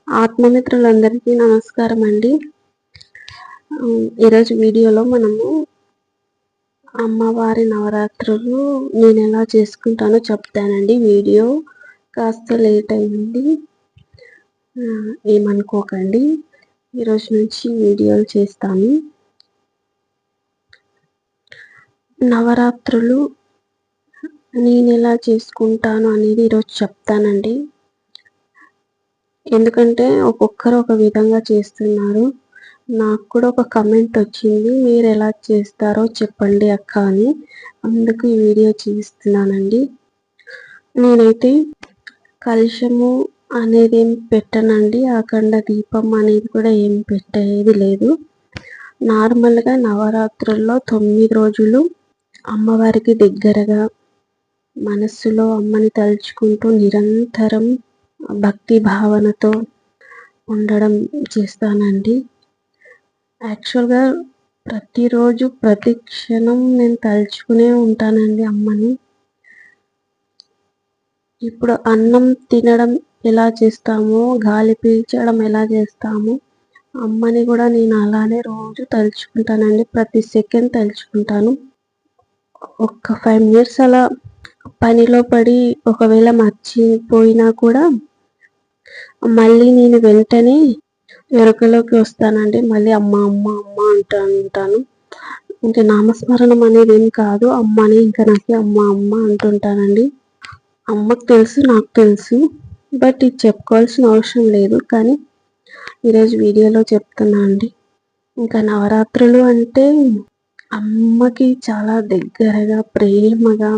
ఆత్మమిత్రులందరికీ నమస్కారం అండి. ఈరోజు వీడియోలో మనము అమ్మవారి నవరాత్రులు నేను ఎలా చేసుకుంటానో చెప్తానండి. వీడియో కాస్త లేట్ అయింది, ఏమనుకోకండి. ఈరోజు నుంచి వీడియోలు చేస్తాను. నవరాత్రులు నేను ఎలా చేసుకుంటాను అనేది ఈరోజు చెప్తానండి. ఎందుకంటే ఒక్కొక్కరు ఒక విధంగా చేస్తున్నారు. నాకు కూడా ఒక కమెంట్ వచ్చింది, మీరు ఎలా చేస్తారో చెప్పండి అక్క అని. అందుకు ఈ వీడియో చేస్తున్నానండి. నేనైతే కలశము అనేది ఏం పెట్టనండి, అఖండ దీపం అనేది కూడా ఏం పెట్టేది లేదు. నార్మల్గా నవరాత్రుల్లో 9 రోజులు అమ్మవారికి దగ్గరగా మనస్సులో అమ్మని తలుచుకుంటూ నిరంతరం భక్తి భావనతో ఉండడం చేస్తానండి. యాక్చువల్గా ప్రతిరోజు ప్రతి క్షణం నేను తలుచుకునే ఉంటానండి అమ్మని. ఇప్పుడు అన్నం తినడం ఎలా చేస్తామో, గాలి పీల్చడం ఎలా చేస్తామో, అమ్మని కూడా నేను అలానే రోజు తలుచుకుంటానండి. ప్రతి సెకండ్ తలుచుకుంటాను. ఒక 5 మినిట్స్ అలా పనిలో పడి ఒకవేళ మర్చిపోయినా కూడా మళ్ళీ నేను వెంటనే ఎరుకలోకి వస్తానండి. మళ్ళీ అమ్మ అమ్మ అమ్మ అంటూ ఉంటాను. ఇంకా నామస్మరణం అనేది ఏం కాదు, అమ్మని ఇంకా నాకు అమ్మ అమ్మ అంటుంటానండి. అమ్మకు తెలుసు, నాకు తెలుసు, బట్ ఇది చెప్పుకోవాల్సిన అవసరం లేదు, కానీ ఈరోజు వీడియోలో చెప్తున్నా అండి. ఇంకా నవరాత్రులు అంటే అమ్మకి చాలా దగ్గరగా, ప్రేమగా,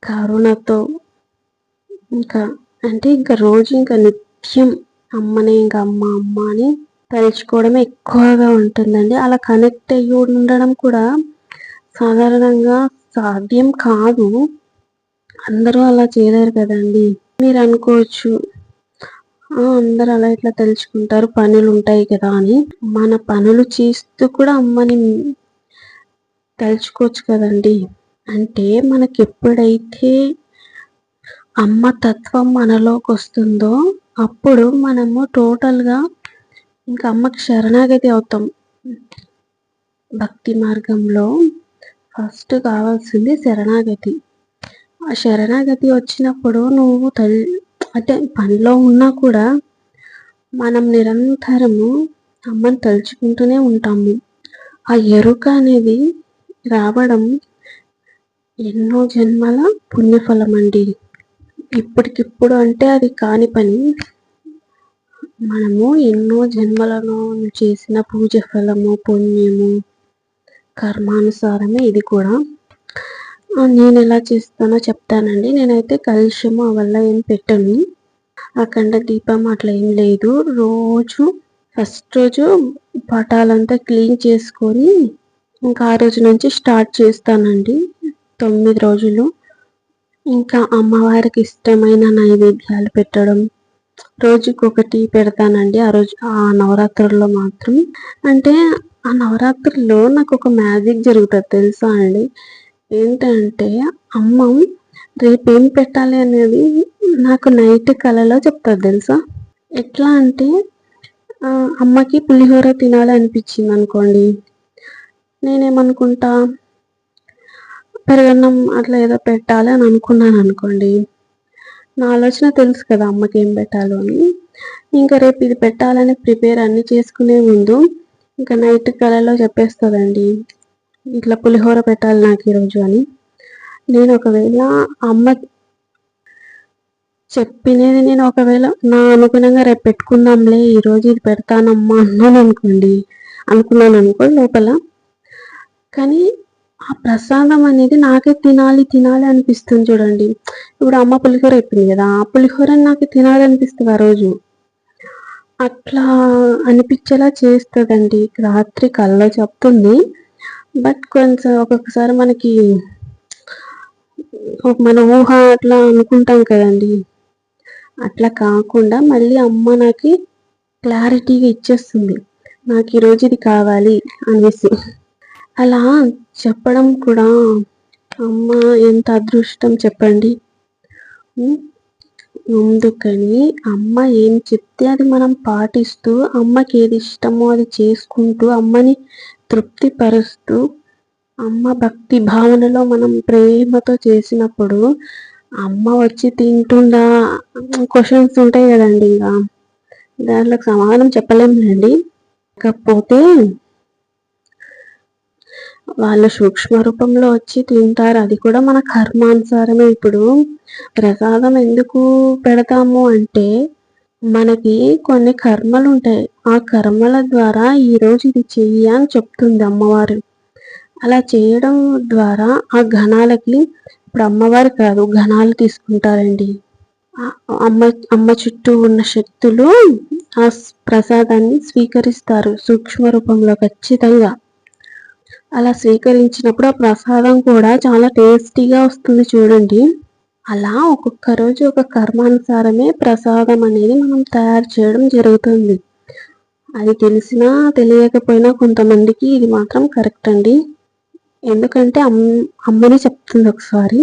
కరుణతో, ఇంకా రోజు ఇంకా నిత్యం అమ్మని ఇంకా అమ్మ అమ్మ అని తలుచుకోవడమే ఎక్కువగా ఉంటుందండి. అలా కనెక్ట్ అయ్యి ఉండడం కూడా సాధారణంగా సాధ్యం కాదు. అందరూ అలా చేయలేరు కదండి. మీరు అనుకోవచ్చు, అందరూ అలా ఇట్లా తలుచుకుంటారు, పనులు ఉంటాయి కదా అని. మన పనులు చేస్తూ కూడా అమ్మని తలుచుకోవచ్చు కదండి. అంటే మనకి ఎప్పుడైతే అమ్మ తత్వం మనలోకి వస్తుందో అప్పుడు మనము టోటల్గా ఇంకా అమ్మకి శరణాగతి అవుతాం. భక్తి మార్గంలో ఫస్ట్ కావాల్సింది శరణాగతి. ఆ శరణాగతి వచ్చినప్పుడు నువ్వు అంటే పనిలో ఉన్నా కూడా మనం నిరంతరము అమ్మని తలుచుకుంటూనే ఉంటాము. ఆ ఎరుక అనేది రావడం ఎన్నో జన్మల పుణ్యఫలం అండి. ఇప్పటికిప్పుడు అంటే అది కాని పని. మనము ఎన్నో జన్మలను చేసిన పూజ ఫలము, పుణ్యము, కర్మానుసారమే ఇది కూడా. నేను ఎలా చేస్తానో చెప్తానండి. నేనైతే కలుషము వల్ల ఏం పెట్టను, అఖండ దీపం అట్లా ఏం లేదు. రోజు ఫస్ట్ రోజు పటాలంతా క్లీన్ చేసుకొని ఇంకా ఆ రోజు నుంచి స్టార్ట్ చేస్తానండి. 9 రోజులు ఇంకా అమ్మవారికి ఇష్టమైన నైవేద్యాలు పెట్టడం, రోజుకొకటి పెడతానండి. ఆ రోజు ఆ నవరాత్రుల్లో మాత్రం. అంటే ఆ నవరాత్రుల్లో నాకు ఒక మ్యాజిక్ జరుగుతుంది తెలుసా అండి. ఏంటంటే అమ్మ రేపు ఏం పెట్టాలి అనేది నాకు నైట్ కలలో చెప్తారు తెలుసా. ఎట్లా అంటే అమ్మకి పులిహోర తినాలి అనిపించింది అనుకోండి, నేనేమనుకుంటా పెరుగన్నం అట్లా ఏదో పెట్టాలి అని అనుకున్నాను అనుకోండి. నా ఆలోచన తెలుసు కదా అమ్మకి ఏం పెట్టాలో అని. ఇంకా రేపు ఇది పెట్టాలని ప్రిపేర్ అన్ని చేసుకునే ముందు ఇంకా నైట్ కలలో చెప్పేస్తుందండి, ఇట్లా పులిహోర పెట్టాలి నాకు ఈరోజు అని. నేను ఒకవేళ అమ్మ చెప్పినది నేను ఒకవేళ నా అనుగుణంగా రేపు పెట్టుకుందాంలే, ఈరోజు ఇది పెడతానమ్మా అనుకున్నాను అనుకో లోపల, కానీ ఆ ప్రసాదం అనేది నాకే తినాలి అనిపిస్తుంది చూడండి. ఇప్పుడు అమ్మ పులిహోర అయిపోయింది కదా, ఆ పులిహోర నాకు తినాలి అనిపిస్తుంది ఆ రోజు. అట్లా అనిపించేలా చేస్తుందండి. రాత్రి కల్లో చెప్తుంది, బట్ కొంచెం ఒక్కొక్కసారి మనకి మన ఊహ అట్లా అనుకుంటాం కదండి. అట్లా కాకుండా మళ్ళీ అమ్మ నాకు క్లారిటీగా ఇచ్చేస్తుంది, నాకు ఈరోజు ఇది కావాలి అనేసి. అలా చెప్పడం కూడా అమ్మ ఎంత అదృష్టం చెప్పండి. అందుకని అమ్మ ఏం చెప్తే అది మనం పాటిస్తూ, అమ్మకి ఏది ఇష్టమో అది చేసుకుంటూ, అమ్మని తృప్తిపరుస్తూ, అమ్మ భక్తి భావనలో మనం ప్రేమతో చేసినప్పుడు అమ్మ వచ్చి తింటుందా క్వశ్చన్స్ ఉంటాయి కదండి. ఇక దాంట్లోకి సమాధానం చెప్పలేములేండి. కాకపోతే వాళ్ళ సూక్ష్మ రూపంలో వచ్చి తింటారు. అది కూడా మన కర్మానుసారమే. ఇప్పుడు ప్రసాదం ఎందుకు పెడతాము అంటే మనకి కొన్ని కర్మలు ఉంటాయి. ఆ కర్మల ద్వారా ఈరోజు ఇది చెయ్యి అని చెప్తుంది అమ్మవారు. అలా చేయడం ద్వారా ఆ ఘనాలకి, ఇప్పుడు అమ్మవారు కాదు ఘనాలు తీసుకుంటారండి. అమ్మ చుట్టూ ఉన్న శక్తులు ఆ ప్రసాదాన్ని స్వీకరిస్తారు సూక్ష్మ రూపంలో ఖచ్చితంగా. అలా స్వీకరించినప్పుడు ఆ ప్రసాదం కూడా చాలా టేస్టీగా వస్తుంది చూడండి. అలా ఒక్కొక్క రోజు ఒక కర్మానుసారమే ప్రసాదం అనేది మనం తయారు చేయడం జరుగుతుంది. అది తెలిసినా తెలియకపోయినా కొంతమందికి ఇది మాత్రం కరెక్ట్ అండి. ఎందుకంటే అమ్మని చెప్తుంది ఒకసారి.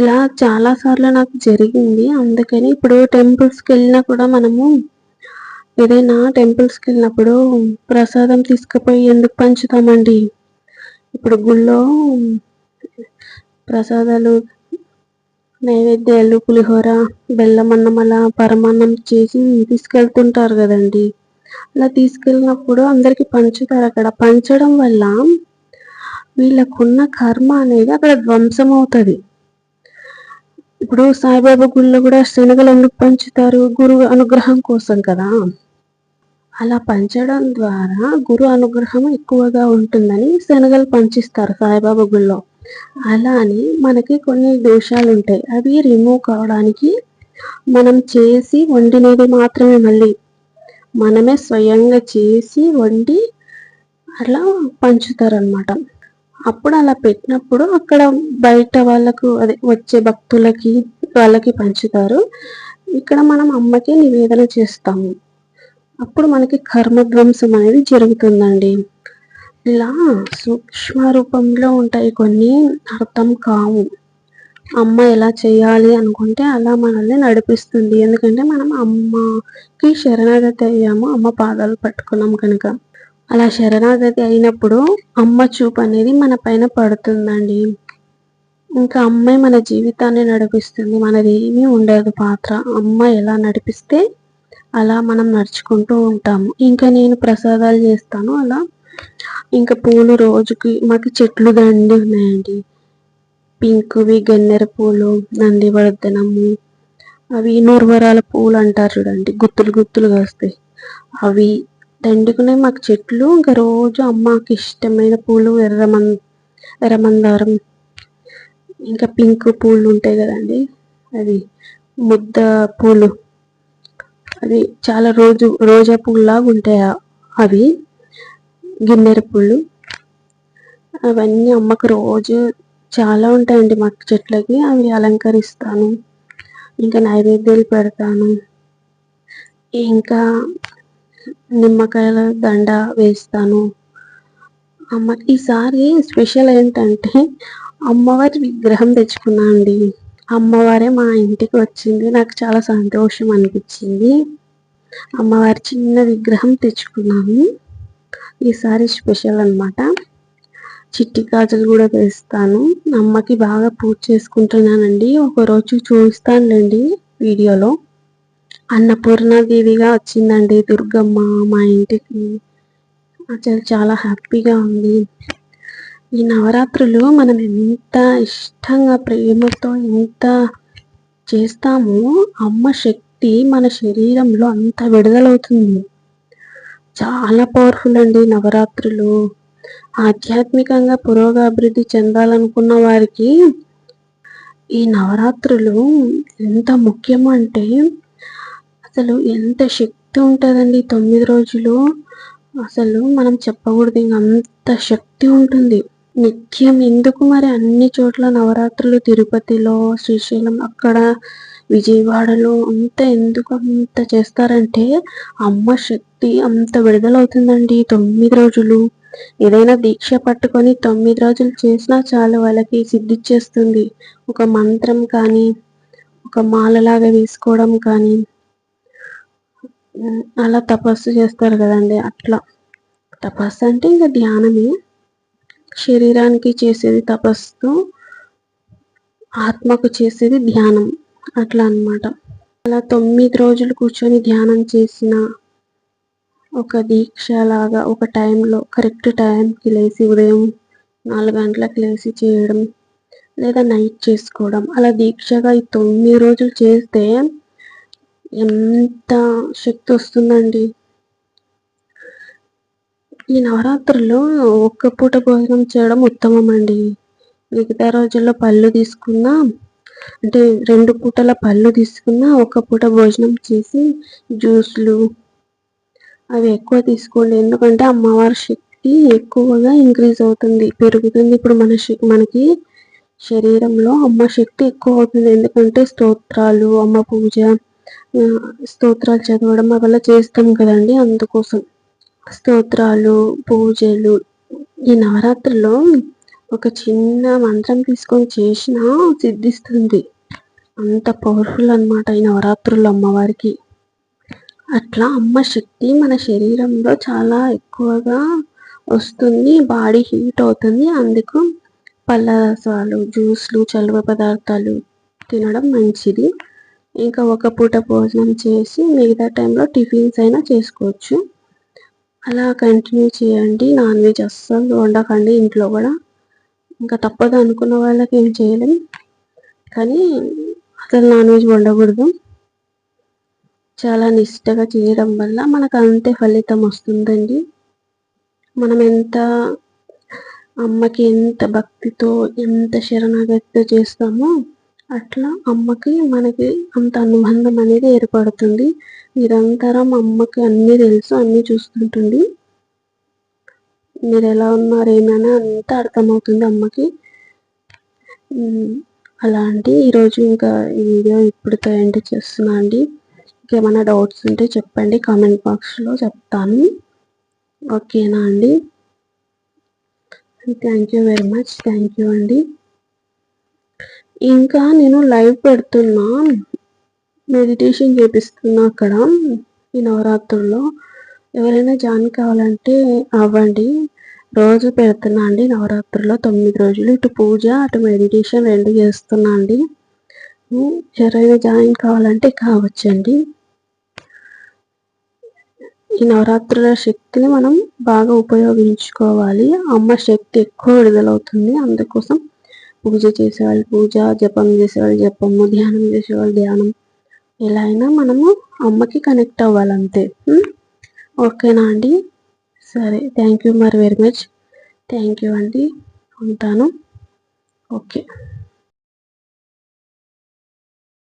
ఇలా చాలాసార్లు నాకు జరిగింది. అందుకని ఇప్పుడు టెంపుల్స్కి వెళ్ళినా కూడా మనము ఏదైనా టెంపుల్స్కి వెళ్ళినప్పుడు ప్రసాదం తీసుకుపోయి ఎందుకు పంచుతామండి? ఇప్పుడు గుళ్ళో ప్రసాదాలు, నైవేద్యాలు, పులిహోర, బెల్లం అన్నం, అలా పరమాన్నం చేసి తీసుకెళ్తుంటారు కదండి. అలా తీసుకెళ్ళినప్పుడు అందరికీ పంచుతారు. అక్కడ పంచడం వల్ల వీళ్ళకున్న కర్మ అనేది అక్కడ ధ్వంసం అవుతుంది. ఇప్పుడు సాయిబాబా గుళ్ళో కూడా శనగలు ఎందుకు పంచుతారు? గురువు అనుగ్రహం కోసం కదా. అలా పంచడం ద్వారా గురు అనుగ్రహం ఎక్కువగా ఉంటుందని శనగలు పంచిస్తారు సాయిబాబా గుళ్ళో. అలానే మనకి కొన్ని దోషాలు ఉంటాయి. అవి రిమూవ్ కావడానికి మనం చేసి వండినది మాత్రమే మళ్ళీ మనమే స్వయంగా చేసి వండి అలా పంచుతారనమాట. అప్పుడు అలా పెట్టినప్పుడు అక్కడ బయట వాళ్ళకు అదే వచ్చే భక్తులకి వాళ్ళకి పంచుతారు. ఇక్కడ మనం అమ్మకి నివేదన చేస్తాము. అప్పుడు మనకి కర్మధ్వంసం అనేది జరుగుతుందండి. ఇలా సూక్ష్మ రూపంలో ఉంటాయి కొన్ని, అర్థం కావు. అమ్మ ఎలా చేయాలి అనుకుంటే అలా మనల్ని నడిపిస్తుంది. ఎందుకంటే మనం అమ్మకి శరణాగతి అయ్యాము, అమ్మ పాదాలు పట్టుకున్నాం కనుక. అలా శరణాగతి అయినప్పుడు అమ్మ చూపు అనేది మన పైన పడుతుందండి. ఇంకా అమ్మే మన జీవితాన్ని నడిపిస్తుంది. మనది ఏమీ ఉండదు పాత్ర. అమ్మ ఎలా నడిపిస్తే అలా మనం నడుచుకుంటూ ఉంటాము. ఇంకా నేను ప్రసాదాలు చేస్తాను అలా. ఇంకా పూలు రోజుకి మాకు చెట్లు దండి ఉన్నాయండి. పింక్వి గన్నేర పూలు, నందివర్ధనము, అవి నూర్వరాల పూలు అంటారు చూడండి, గుత్తులు గుత్తులుగా వస్తాయి అవి దండుకునే మాకు చెట్లు. ఇంకా రోజు అమ్మకి ఇష్టమైన పూలు ఎర్రమందారం, ఇంకా పింక్ పూలు ఉంటాయి కదండి, అది ముద్ద పూలు, అది చాలా రోజా పూల్లాగా ఉంటాయి అవి, గిన్నెర పూలు, అవన్నీ అమ్మకు రోజు చాలా ఉంటాయండి మాకు చెట్లకి. అవి అలంకరిస్తాను, ఇంకా నైవేద్యాలు పెడతాను, ఇంకా నిమ్మకాయల దండ వేస్తాను అమ్మ. ఈసారి స్పెషల్ ఏంటంటే అమ్మవారి విగ్రహం తెచ్చుకున్నా అండి. అమ్మవారే మా ఇంటికి వచ్చింది. నాకు చాలా సంతోషం అనిపించింది. అమ్మవారి చిన్న విగ్రహం తెచ్చుకున్నాను. ఈసారి స్పెషల్ అనమాట. చిట్టి గాజులు కూడా వేస్తాను. అమ్మకి బాగా పూజ చేసుకుంటున్నానండి. ఒకరోజు చూస్తానులేండి వీడియోలో. అన్నపూర్ణాదేవిగా వచ్చిందండి దుర్గమ్మ మా ఇంటికి. అసలు చాలా హ్యాపీగా ఉంది. ఈ నవరాత్రులు మనం ఎంత ఇష్టంగా ప్రేమతో ఎంత చేస్తామో అమ్మ శక్తి మన శరీరంలో అంత విడుదలవుతుంది. చాలా పవర్ఫుల్ అండి నవరాత్రులు. ఆధ్యాత్మికంగా పురోగభివృద్ధి చెందాలనుకున్న వారికి ఈ నవరాత్రులు ఎంత ముఖ్యమో అంటే అసలు ఎంత శక్తి ఉంటుందండి 9 రోజులు. అసలు మనం చెప్పకూడదు, అంత శక్తి ఉంటుంది నిత్యం. ఎందుకు మరి అన్ని చోట్ల నవరాత్రులు, తిరుపతిలో, శ్రీశైలం, అక్కడ విజయవాడలో ఎందుకు అంత చేస్తారంటే అమ్మ శక్తి అంత విడుదలవుతుందండి 9 రోజులు. ఏదైనా దీక్ష పట్టుకొని 9 రోజులు చేసినా చాలు, వాళ్ళకి సిద్ధిచ్చేస్తుంది. ఒక మంత్రం కానీ ఒక మాలలాగా వేసుకోవడం కానీ అలా తపస్సు చేస్తారు కదండి. అట్లా తపస్సు అంటే ఇంకా ధ్యానమే. శరీరానికి చేసేది తపస్సు, ఆత్మకు చేసేది ధ్యానం. అట్లా అన్నమాట. అలా 9 రోజులు కూర్చొని ధ్యానం చేసిన ఒక దీక్ష లాగా ఒక టైంలో కరెక్ట్ టైంకి లేచి ఉదయం 4 గంటలకు లేచి చేయడం, లేదా నైట్ చేసుకోవడం. అలా దీక్షగా ఈ 9 రోజులు చేస్తే ఎంత శక్తి వస్తుందండి. ఈ నవరాత్రుల్లో ఒక్క పూట భోజనం చేయడం ఉత్తమం అండి. మిగతా రోజుల్లో పళ్ళు తీసుకున్నా, అంటే 2 పూటల పళ్ళు తీసుకున్నా, ఒక్క పూట భోజనం చేసి జ్యూస్లు అవి ఎక్కువ తీసుకోండి. ఎందుకంటే అమ్మవారి శక్తి ఎక్కువగా ఇంక్రీజ్ అవుతుంది, పెరుగుతుంది. ఇప్పుడు మనకి శరీరంలో అమ్మ శక్తి ఎక్కువ అవుతుంది. ఎందుకంటే స్తోత్రాలు, అమ్మ పూజ, స్తోత్రాలు చదవడం అవల్ల చేస్తాం కదండి. అందుకోసం స్తోత్రాలు, పూజలు ఈ నవరాత్రిలో ఒక చిన్న మంత్రం తీసుకొని చేసినా సిద్ధిస్తుంది. అంత పవర్ఫుల్ అన్నమాట ఈ నవరాత్రులు అమ్మవారికి. అట్లా అమ్మ శక్తి మన శరీరంలో చాలా ఎక్కువగా వస్తుంది. బాడీ హీట్ అవుతుంది. అందుకు పళ్ళ రసాలు, జ్యూస్లు, చలువ పదార్థాలు తినడం మంచిది. ఇంకా ఒక పూట భోజనం చేసి మిగతా టైంలో టిఫిన్స్ అయినా చేసుకోవచ్చు. అలా కంటిన్యూ చేయండి. నాన్ వెజ్ అస్సలు వండకండి ఇంట్లో కూడా. ఇంకా తప్పదు అనుకున్న వాళ్ళకి ఏం చేయలేం, కానీ అసలు నాన్ వెజ్ వండకూడదు. చాలా నిష్టగా చేయడం వల్ల మనకు అంతే ఫలితం వస్తుందండి. మనం అమ్మకి ఎంత భక్తితో, ఎంత శరణాగతితో చేస్తామో అట్లా అమ్మకి మనకి అంత అనుబంధం అనేది ఏర్పడుతుంది. నిరంతరం అమ్మకి అన్నీ తెలుసు, అన్నీ చూస్తుంటుంది. మీరు ఎలా ఉన్నారు ఏమైనా అంతా అర్థమవుతుంది అమ్మకి. అలా అండి. ఈరోజు ఇంకా ఈ వీడియో ఇప్పుడుతో ఎండ్ చేస్తున్నా అండి. ఇంకేమైనా డౌట్స్ ఉంటే చెప్పండి, కామెంట్ బాక్స్లో చెప్తాను. ఓకేనా అండి. Thank you very much. Thank you అండి. ఇంకా నేను లైవ్ పెడుతున్నా, మెడిటేషన్ చేపిస్తున్నా అక్కడ ఈ నవరాత్రుల్లో. ఎవరైనా జాయిన్ కావాలంటే అవ్వండి. రోజు పెడుతున్నా అండి నవరాత్రుల్లో 9 రోజులు. ఇటు పూజ, అటు మెడిటేషన్ 2 చేస్తున్నా అండి. ఎవరైనా జాయిన్ కావాలంటే కావచ్చండి. ఈ నవరాత్రుల శక్తిని మనం బాగా ఉపయోగించుకోవాలి. అమ్మ శక్తి ఎక్కువ విడుదలవుతుంది. అందుకోసం పూజ చేసేవాళ్ళు పూజ, జపం చేసేవాళ్ళు జపము, ధ్యానం చేసేవాళ్ళు ధ్యానం, ఎలా అయినా మనము అమ్మకి కనెక్ట్ అవ్వాలంతే. ఓకేనా అండి. సరే, thank you very much. Thank you అండి. ఉంటాను. ఓకే.